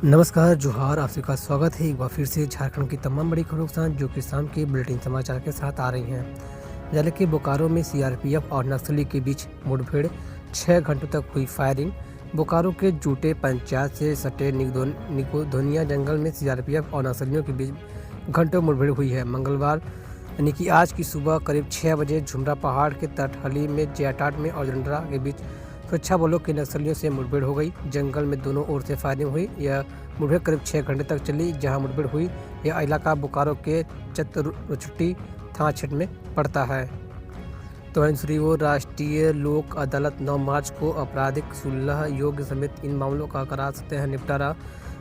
नमस्कार, जोहार, आप सबका स्वागत है एक बार फिर से झारखंड की तमाम बड़ी खबरों के साथ जो कि शाम के बुलेटिन समाचार के साथ आ रही हैं। जिले के बोकारो में सीआरपीएफ और नक्सली के बीच मुठभेड़, 6 घंटों तक हुई फायरिंग। बोकारो के जूटे पंचायत से सटे निकोधोनिया जंगल में सीआरपीएफ और नक्सलियों के बीच घंटों मुठभेड़ हुई है। मंगलवार यानी कि आज की सुबह करीब 6 बजे झुमरा पहाड़ के तटहली में जियाटाट में और जंडरा के बीच सुरक्षा बलों के नक्सलियों से मुठभेड़ हो गई। जंगल में दोनों ओर से फायरिंग हुई। यह मुठभेड़ करीब 6 घंटे तक चली। जहां मुठभेड़ हुई यह इलाका बोकारो के चतुरुचुट्टी थाना क्षेत्र में पड़ता है। तो दूसरी ओर राष्ट्रीय लोक अदालत 9 मार्च को आपराधिक सुलह योग समेत इन मामलों का करा सकते हैं निपटारा।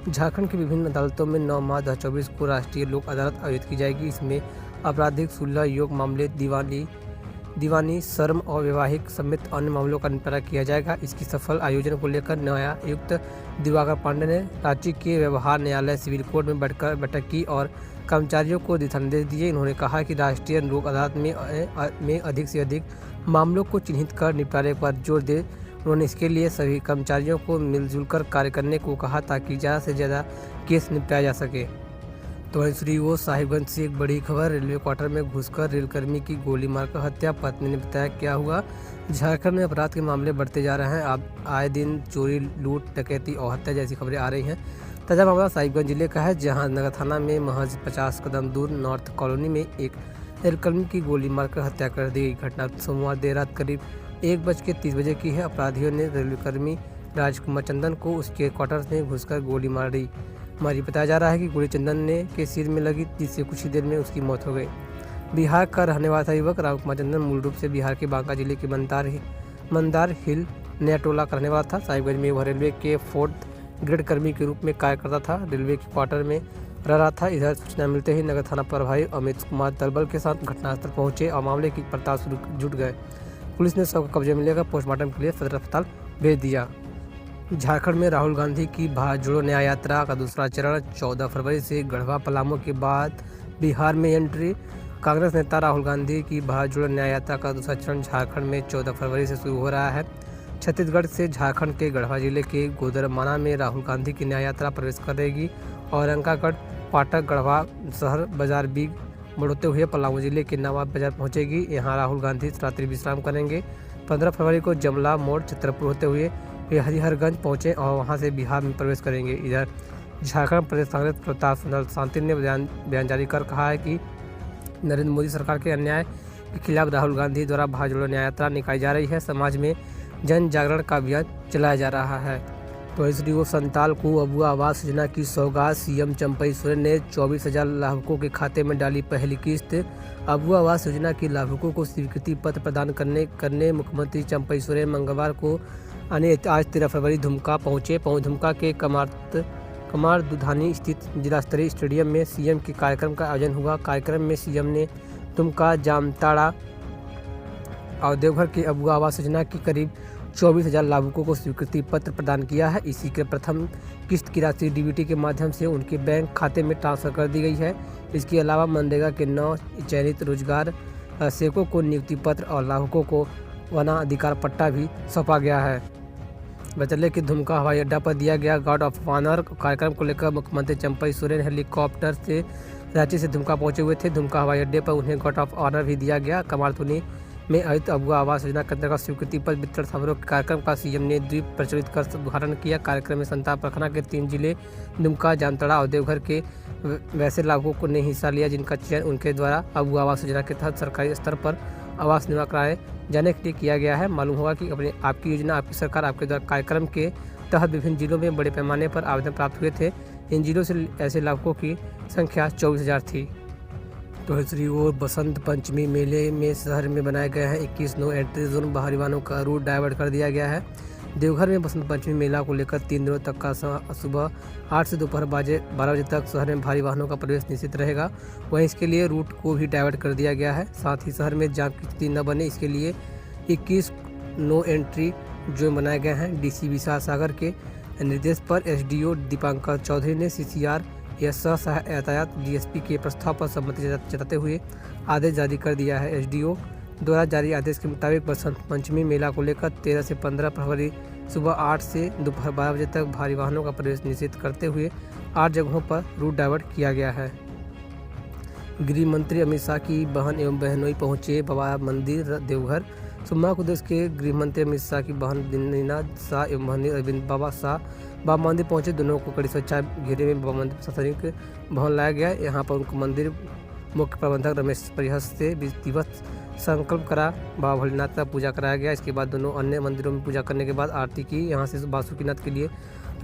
झारखंड की विभिन्न अदालतों में 9 मार्च 2024 को राष्ट्रीय लोक अदालत आयोजित की जाएगी। इसमें आपराधिक सुलह योग मामले, दीवानी, श्रम और वैवाहिक समेत अन्य मामलों का निपटारा किया जाएगा। इसकी सफल आयोजन को लेकर न्यायायुक्त दिवाकर पांडे ने रांची के व्यवहार न्यायालय सिविल कोर्ट में बैठक की और कर्मचारियों को दिशा निर्देश दिए। उन्होंने कहा कि राष्ट्रीय लोक अदालत में अधिक से अधिक मामलों को चिन्हित कर निपटारे पर जोर दे। उन्होंने इसके लिए सभी कर्मचारियों को मिलजुल कर कार्य करने को कहा ताकि ज़्यादा से ज़्यादा केस निपटाया जा सके। तो दूसरी ओर साहिबगंज से एक बड़ी खबर, रेलवे क्वार्टर में घुसकर रेलकर्मी की गोली मारकर हत्या, पत्नी ने बताया क्या हुआ। झारखंड में अपराध के मामले बढ़ते जा रहे हैं। अब आए दिन चोरी, लूट, डकैती और हत्या जैसी खबरें आ रही हैं। ताज़ा मामला साहिबगंज जिले का है, जहां नगर थाना में महज 50 कदम दूर नॉर्थ कॉलोनी में एक रेलकर्मी की गोली मारकर हत्या कर दी गई। घटना सोमवार देर रात करीब 1:30 की है। अपराधियों ने रेलकर्मी राजकुमार चंदन को उसके क्वार्टर्स में घुसकर गोली मारी। बताया जा रहा है कि गोली चंदन के सिर में लगी, जिससे कुछ ही देर में उसकी मौत हो गई। बिहार का रहने वाला था युवक राजकुमार चंदन मूल रूप से बिहार के बांका जिले के मंदार हिल नया टोला का रहने वाला था। साहिबगंज में वह रेलवे के 4th ग्रेड कर्मी के रूप में कार्य करता था। रेलवे के क्वार्टर में रह रहा था। इधर सूचना मिलते ही नगर थाना प्रभारी अमित कुमार दलबल के साथ घटनास्थल पहुंचे और मामले की पड़ताल जुट गए। पुलिस ने शव का कब्जे में लेकर पोस्टमार्टम के लिए सदर अस्पताल भेज दिया। झारखंड में राहुल गांधी की भारत जोड़ो न्याय यात्रा का दूसरा चरण 14 फरवरी से गढ़वा पलामू के बाद बिहार में एंट्री। कांग्रेस नेता राहुल गांधी की भारत जोड़ो न्याय यात्रा का दूसरा चरण झारखंड में 14 फरवरी से शुरू हो रहा है। छत्तीसगढ़ से झारखंड के गढ़वा जिले के गोदरमाना में राहुल गांधी की न्याय यात्रा प्रवेश करेगी और अंकागढ़, पाटक, गढ़वा शहर, बाजार बीग बढ़ते हुए पलामू जिले के नवाब बाजार पहुंचेगी। यहां राहुल गांधी रात्रि विश्राम करेंगे। 15 फरवरी को जमला मोड़, छतरपुर होते हुए वे हरिहरगंज पहुंचे और वहां से बिहार में प्रवेश करेंगे। इधर झारखंड प्रदेश कांग्रेस प्रताप सुंदर शांति ने बयान जारी कर कहा है कि नरेंद्र मोदी सरकार के अन्याय के खिलाफ राहुल गांधी द्वारा भारत जोड़ो न्याय यात्रा निकाली जा रही है। समाज में जन जागरण का अभियान चलाया जा रहा है। तो इसलिए वो संताल को अबुआ आवास योजना की सौगात, सीएम चंपई सोरेन ने 24,000 लाभुकों के खाते में डाली पहली किस्त। अबुआ आवास योजना के लाभुकों को स्वीकृति पत्र प्रदान करने मुख्यमंत्री चंपई सोरेन मंगलवार को आज 13 फरवरी दुमका पहुंचे। दुमका के कमार दुधानी स्थित जिला स्तरीय स्टेडियम में सीएम के कार्यक्रम का आयोजन हुआ। कार्यक्रम में सीएम ने दुमका, जामताड़ा और देवघर के अबुआ आवास योजना की करीब 24,000 लाभुकों को स्वीकृति पत्र प्रदान किया है। इसी के प्रथम किस्त की राशि डीबीटी के माध्यम से उनके बैंक खाते में ट्रांसफर कर दी गई है। इसके अलावा मनरेगा के 9 चयनित रोजगार सेवकों को नियुक्ति पत्र और लाभुकों को वनाधिकार पट्टा भी सौंपा गया है। बचले के दुमका हवाई अड्डा पर दिया गया गार्ड ऑफ ऑनर। कार्यक्रम को लेकर मुख्यमंत्री चंपई सोरेन हेलीकॉप्टर से रांची से दुमका पहुंचे हुए थे। दुमका हवाई अड्डे पर उन्हें गार्ड ऑफ ऑनर भी दिया गया। कमारथुनी में आयोजित अबुआ आवास योजना के अंतर्गत स्वीकृति पत्र वितरण समारोह के कार्यक्रम का सीएम ने द्वीप प्रचलित कर उद्घाटन किया। कार्यक्रम में संताप परगना के 3 जिले दुमका, जामताड़ा और देवघर के वैसे लाभुकों ने हिस्सा लिया जिनका चयन उनके द्वारा अबुआ आवास योजना के तहत सरकारी स्तर पर आवास निर्माण कराए जाने के लिए किया गया है। मालूम होगा कि आपकी योजना, आपकी सरकार, आपके द्वारा कार्यक्रम के तहत विभिन्न जिलों में बड़े पैमाने पर आवेदन प्राप्त हुए थे। इन जिलों से ऐसे लाभुकों की संख्या 24,000 थी। तो दूसरी ओर बसंत पंचमी मेले में शहर में बनाए गए हैं 21 नो एंट्री जोन। बाहरी वाहनों का रूट डाइवर्ट कर दिया गया है। देवघर में बसंत पंचमी मेला को लेकर 3 दिनों तक का सुबह 8 से दोपहर 12 बजे तक शहर में भारी वाहनों का प्रवेश निश्चित रहेगा। वहीं इसके लिए रूट को भी डाइवर्ट कर दिया गया है। साथ ही शहर में जाम की स्थिति न बने इसके लिए 21 नो एंट्री जोन बनाए गए हैं। डीसी विशाल सागर के निर्देश पर एसडीओ दीपांकर चौधरी ने सीसीआर या सह यातायात डीएसपी के प्रस्ताव पर सहमति जताते हुए आदेश जारी कर दिया है। एसडीओ द्वारा जारी आदेश के मुताबिक बसंत पंचमी मेला को लेकर 13 से 15 फरवरी सुबह 8 से दोपहर 12 बजे तक भारी वाहनों का प्रवेश निषेध करते हुए 8 जगहों पर रूट डाइवर्ट किया गया है। गृह मंत्री अमित शाह की बहन एवं बहनोई पहुंचे बाबा मंदिर देवघर। सोमवार को देश के गृह मंत्री अमित शाह की बहन नीना शाह एवं बहन अरविंद बाबा मंदिर पहुंचे। दोनों को कड़ी सुरक्षा घेरे में बाबा मंदिर प्रशासनिक भवन लाया गया। यहाँ पर उनको मंदिर मुख्य प्रबंधक रमेश परिहस से विधिवत संकल्प करा बाबा भोलेनाथ का पूजा कराया गया। इसके बाद दोनों अन्य मंदिरों में पूजा करने के बाद आरती की। यहाँ से बासुकीनाथ के लिए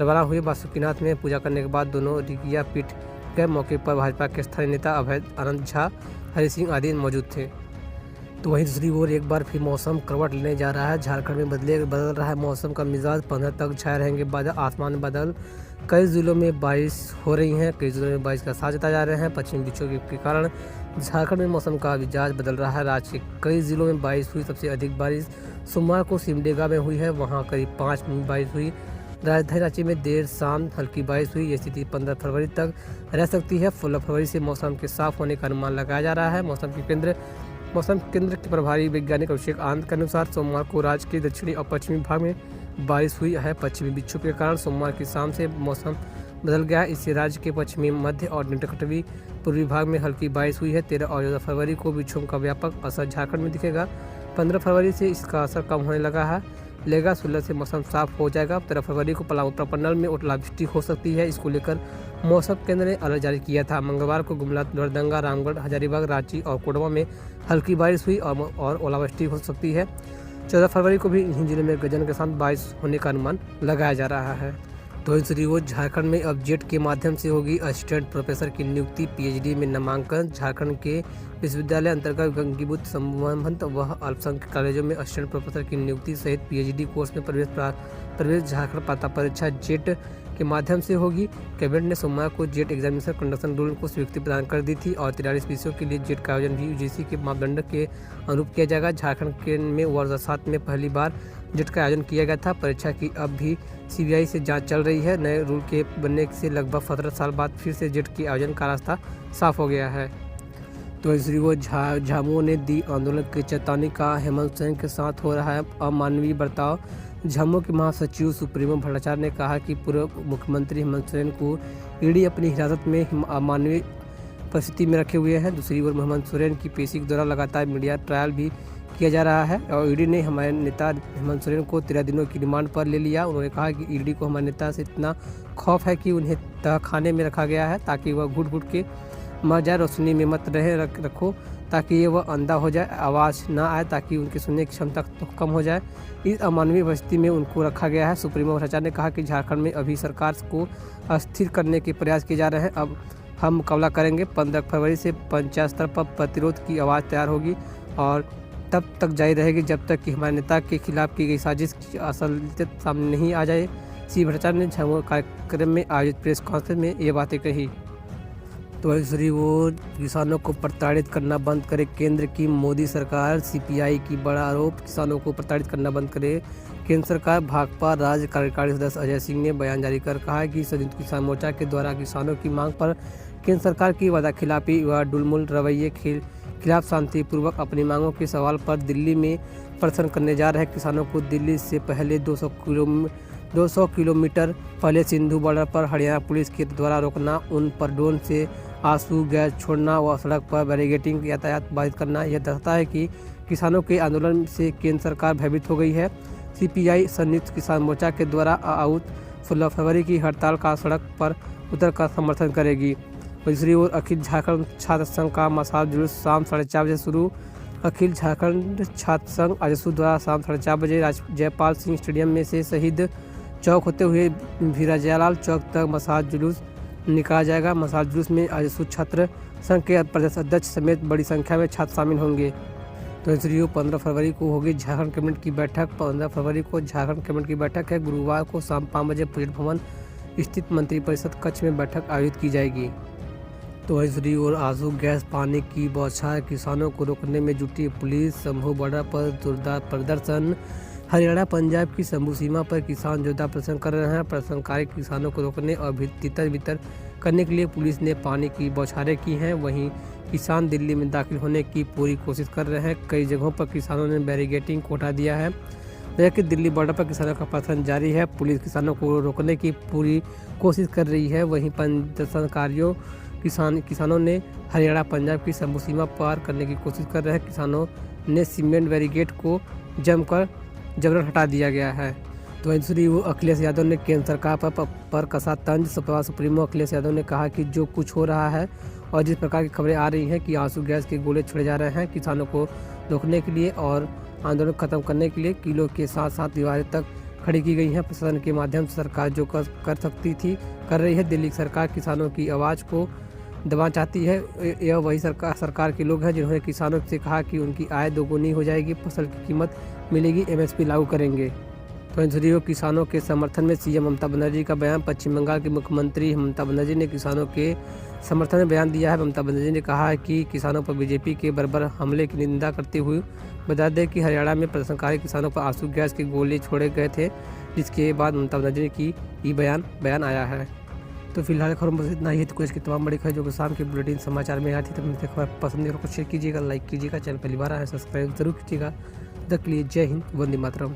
रवाना हुए। बासुकीनाथ में पूजा करने के बाद दोनों रिकिया पीठ के मौके पर भाजपा के स्थानीय नेता अभय आनंद झा, हरि सिंह आदि मौजूद थे। तो वहीं दूसरी ओर एक बार फिर मौसम करवट लेने जा रहा है। झारखंड में बदल रहा है मौसम का मिजाज। 15 तक छाए रहेंगे बादल, आसमान में बादल। कई जिलों में बारिश हो रही है, कई जिलों में बारिश का साथ जताए जा रहे हैं। पश्चिमी विक्षोभ के कारण झारखंड में मौसम का मिजाज बदल रहा है। राज्य के कई जिलों में बारिश हुई। सबसे अधिक बारिश सोमवार को सिमडेगा में हुई है, वहाँ करीब 5 मिनट बारिश हुई। राजधानी रांची में देर शाम हल्की बारिश हुई। यह स्थिति 15 फरवरी तक रह सकती है। 16 फरवरी से मौसम के साफ होने का अनुमान लगाया जा रहा है। मौसम केंद्र के प्रभारी वैज्ञानिक अभिषेक आनंद के अनुसार सोमवार को राज्य के दक्षिणी और पश्चिमी भाग में बारिश हुई है। पश्चिमी विक्षोभ के कारण सोमवार की शाम से मौसम बदल गया। इससे राज्य के पश्चिमी, मध्य और निकटवर्ती पूर्वी भाग में हल्की बारिश हुई है। 13 और 14 फरवरी को विक्षोभ का व्यापक असर झारखंड में दिखेगा। 15 फरवरी से इसका असर कम होने लगा 16 से मौसम साफ हो जाएगा। 13 फरवरी को पलामू प्रपन्नल में ओलावृष्टि हो सकती है। इसको लेकर मौसम केंद्र ने अलर्ट जारी किया था। मंगलवार को गुमला, लोहरदंगा, रामगढ़, हजारीबाग, रांची और कोडरमा में हल्की बारिश हुई और ओलावृष्टि हो सकती है। 14 फरवरी को भी इन्हीं जिलों में गर्जन के साथ बारिश होने का अनुमान लगाया जा रहा है। तो दूसरी ओर झारखंड में अब जेट के माध्यम से होगी असिस्टेंट प्रोफेसर की नियुक्ति। पीएचडी में नामांकन। झारखंड के विश्वविद्यालय अंतर्गत अंगीभूत संबंध व अल्पसंख्यक कॉलेजों में असिस्टेंट प्रोफेसर की नियुक्ति सहित पीएचडी कोर्स में प्रवेश झारखंड पात्रता परीक्षा जेट के माध्यम से होगी। कैबिनेट ने सोमवार को जेट एग्जामिनेशन कंडक्शन रूल को स्वीकृति प्रदान कर दी थी और 43 विषयों के लिए जेट का आयोजन भी यूजीसी के मापदंड के अनुरूप किया जाएगा। झारखंड के में वर्ष 7 में पहली बार जेट का आयोजन किया गया था। परीक्षा की अब भी सीबीआई से जांच चल रही है। नए रूल के बनने से लगभग 17 साल बाद फिर से जेट के आयोजन का रास्ता साफ हो गया है। तो दूसरी ओर झामुमो ने दी आंदोलन की चेतावनी का। हेमंत सोरेन के साथ हो रहा है अमानवीय बर्ताव। झामुमो के महासचिव सुप्रीमो भट्टाचार्य ने कहा कि पूर्व मुख्यमंत्री हेमंत सोरेन को ईडी अपनी हिरासत में अमानवीय परिस्थिति में रखे हुए हैं। दूसरी ओर हेमंत सोरेन की पेशी के दौरान लगातार मीडिया ट्रायल भी किया जा रहा है और ईडी ने हमारे नेता हेमंत सोरेन को 13 दिनों की रिमांड पर ले लिया। उन्होंने कहा कि ईडी को हमारे नेता से इतना खौफ है कि उन्हें तहखाने में रखा गया है ताकि वह घुट घुट के मर जाए। रोशनी में मत रखो ताकि ये वह अंधा हो जाए, आवाज़ ना आए ताकि उनकी सुनने की क्षमता तो कम हो जाए। इस अमानवीय परिस्थिति में उनको रखा गया है। सुप्रीमो भट्टाचार्य ने कहा कि झारखंड में अभी सरकार को अस्थिर करने के प्रयास किए जा रहे हैं। अब हम मुकाबला करेंगे। 15 फरवरी से पंचायत स्तर पर प्रतिरोध की आवाज़ तैयार होगी और तब तक जारी रहेगी जब तक कि हमारे नेता के खिलाफ की गई साजिश की असलियत सामने नहीं आ जाए। श्री भट्टाचार्य ने झामुमो कार्यक्रम में आयोजित प्रेस कॉन्फ्रेंस में ये बातें कही। तो दूसरी ओर किसानों को प्रताड़ित करना बंद करे केंद्र की मोदी सरकार। सीपीआई की बड़ा आरोप। किसानों को प्रताड़ित करना बंद करे केंद्र सरकार। भाकपा राज्य कार्यकारिणी सदस्य अजय सिंह ने बयान जारी कर कहा कि संयुक्त किसान मोर्चा के द्वारा किसानों की मांग पर केंद्र सरकार की वादाखिलाफी व डुलमुल रवैये खिलाफ शांतिपूर्वक अपनी मांगों के सवाल पर दिल्ली में प्रदर्शन करने जा रहे किसानों को दिल्ली से पहले 200 किलोमीटर पहले सिंधु बॉर्डर पर हरियाणा पुलिस के द्वारा रोकना, उन पर ड्रोन से आंसू गैस छोड़ना व सड़क पर बैरिकेडिंग यातायात बाधित करना यह दर्शाता है कि किसानों के आंदोलन से केंद्र सरकार भयभीत हो गई है। सीपीआई संयुक्त किसान मोर्चा के द्वारा आउट 16 फरवरी की हड़ताल का सड़क पर उतरकर समर्थन करेगी। दूसरी ओर अखिल झारखंड छात्र संघ का मशाल जुलूस शाम 4:30 बजे शुरू। अखिल झारखंड छात्र संघ आजसू द्वारा शाम 4:30 बजे जयपाल सिंह स्टेडियम में से शहीद चौक होते हुए वीराजयालाल चौक तक मशाल जुलूस निकाला जाएगा। मशाल जुलूस में आजसू छात्र संघ के प्रदेश अध्यक्ष समेत बड़ी संख्या में छात्र शामिल होंगे। तो दूसरी ओर 15 फरवरी को होगी झारखंड कैबिनेट की बैठक। 15 फरवरी को झारखंड कैबिनेट की बैठक है। गुरुवार को शाम 5 बजे प्रेसिडेंट भवन स्थित मंत्रिपरिषद कक्ष में बैठक आयोजित की जाएगी। तो दूसरी ओर आंसू गैस पानी की बौछार। किसानों को रोकने में जुटी पुलिस। शंभू बॉर्डर पर जोरदार प्रदर्शन। हरियाणा पंजाब की शंभू सीमा पर किसान जोरदार प्रदर्शन कर रहे हैं। प्रदर्शनकारी किसानों को रोकने और तितर करने के लिए पुलिस ने पानी की बौछारें की हैं। वहीं किसान दिल्ली में दाखिल होने की पूरी कोशिश कर रहे हैं। कई जगहों पर किसानों ने बैरिकेडिंग को हटा दिया है। कि दिल्ली बॉर्डर पर किसानों का प्रदर्शन जारी है। पुलिस किसानों को रोकने की पूरी कोशिश कर रही है। वहीं प्रदर्शनकारियों किसानों ने हरियाणा पंजाब की समूह सीमा पार करने की कोशिश कर रहे हैं। किसानों ने सीमेंट बैरिकेड को जबरन हटा दिया गया है। तो दूसरी वो अखिलेश यादव ने केंद्र सरकार पर कसा तंज। सपा सुप्रीमो अखिलेश यादव ने कहा कि जो कुछ हो रहा है और जिस प्रकार की खबरें आ रही हैं कि आंसू गैस के गोले छोड़े जा रहे हैं किसानों को रोकने के लिए और आंदोलन खत्म करने के लिए, किलो के साथ साथ दीवारें तक खड़ी की गई हैं। प्रशासन के माध्यम से सरकार जो कर सकती थी कर रही है। दिल्ली सरकार किसानों की आवाज़ को दबाना चाहती है। यह वही सरकार के लोग हैं जिन्होंने किसानों से कहा कि उनकी आय दोगुनी हो जाएगी, फसल की कीमत मिलेगी, MSP लागू करेंगे। तो इन किसानों के समर्थन में सीएम ममता बनर्जी का बयान। पश्चिम बंगाल की मुख्यमंत्री ममता बनर्जी ने किसानों के समर्थन में बयान दिया है। ममता बनर्जी ने कहा है कि किसानों पर बीजेपी के बर्बर हमले की निंदा करते हुए बता दें कि हरियाणा में प्रदर्शनकारी किसानों पर आंसू गैस के गोले छोड़े गए थे, जिसके बाद ममता बनर्जी की ये बयान आया है। तो फिलहाल खबरों में इतना ही है। तो कुछ की तमाम बड़ी खबर जो कि शाम के बुलेटिन समाचार में आई थी, तो मुझे खबर पसंद है, शेयर कीजिएगा, लाइक कीजिएगा, चैनल पहली बार है सब्सक्राइब जरूर कीजिएगा। तब तक के लिए जय हिंद, वंदे मातरम।